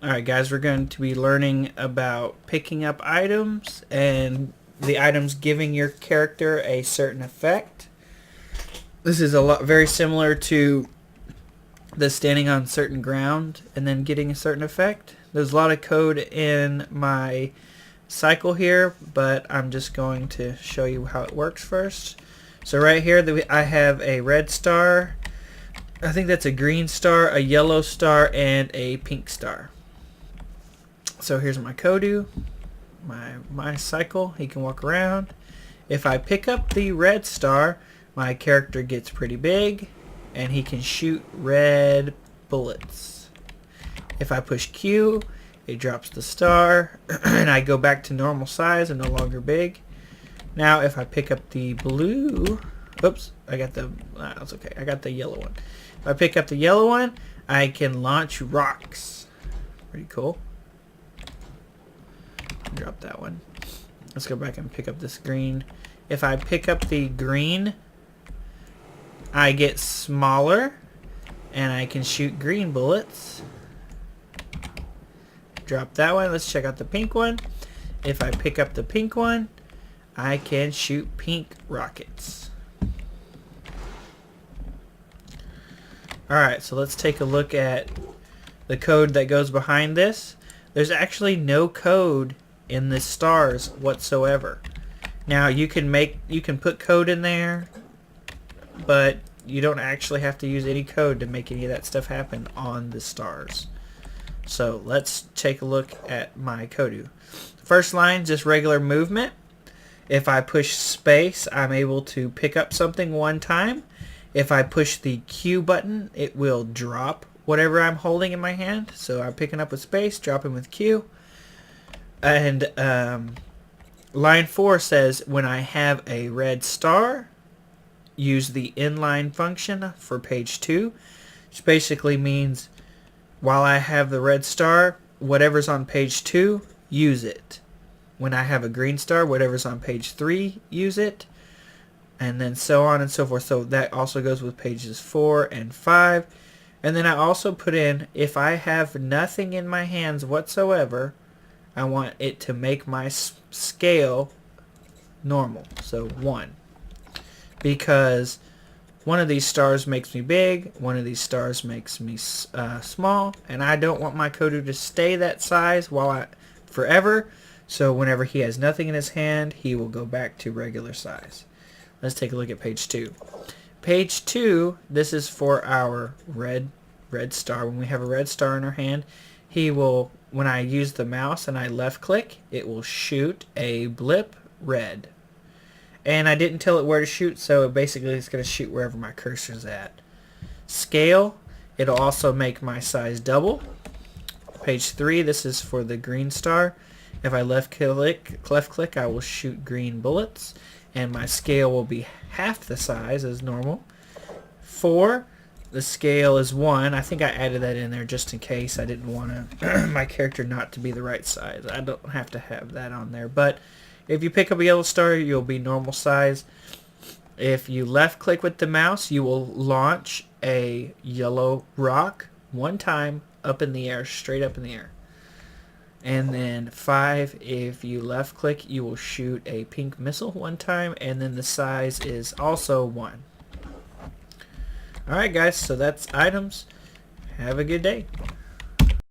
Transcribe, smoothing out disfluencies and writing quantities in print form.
Alright guys, we're going to be learning about picking up items and the items giving your character a certain effect. This is very similar to the standing on certain ground and then getting a certain effect. There's a lot of code in my cycle here, but I'm just going to show you how it works first. So right here I have a red star, I think that's a green star, a yellow star, and a pink star. So here's my Kodu, my cycle. He can walk around. If I pick up the red star, my character gets pretty big and he can shoot red bullets. If I push Q, it drops the star and I go back to normal size and no longer big. Now if I pick up the blue, oops, that's okay. I got the yellow one. If I pick up the yellow one, I can launch rocks. Pretty cool. Drop that one. Let's go back and pick up this green. If I pick up the green, I get smaller and I can shoot green bullets. Drop that one. Let's check out the pink one. If I pick up the pink one, I can shoot pink rockets. Alright, so let's take a look at the code that goes behind this. There's actually no code in the stars whatsoever. Now you can put code in there, but you don't actually have to use any code to make any of that stuff happen on the stars. So let's take a look at my Kodu. First line, just regular movement. If I push space, I'm able to pick up something one time. If I push the Q button, it will drop whatever I'm holding in my hand. So I'm picking up with space, dropping with Q. And line 4 says when I have a red star, use the inline function for page 2, which basically means while I have the red star, whatever's on page 2, use it. When I have a green star, whatever's on page 3, use it. And then so on and so forth. So that also goes with pages 4 and 5. And then I also put in, if I have nothing in my hands whatsoever, I want it to make my scale normal, so 1. Because one of these stars makes me big, one of these stars makes me small, and I don't want my Kodu to stay that size forever. So whenever he has nothing in his hand, he will go back to regular size. Let's take a look at page 2. Page 2, this is for our red star. When we have a red star in our hand, he will, when I use the mouse and I left click, it will shoot a blip red. And I didn't tell it where to shoot, so basically it's going to shoot wherever my cursor's at. Scale, it'll also make my size double. Page 3, this is for the green star. If I left click, I will shoot green bullets, and my scale will be half the size as normal. 4, the scale is 1. I think I added that in there just in case. I didn't want my character not to be the right size. I don't have to have that on there. But if you pick up a yellow star, you'll be normal size. If you left click with the mouse, you will launch a yellow rock one time up in the air, straight up in the air. And then 5, if you left click, you will shoot a pink missile one time, and then the size is also 1. Alright guys, so that's items. Have a good day.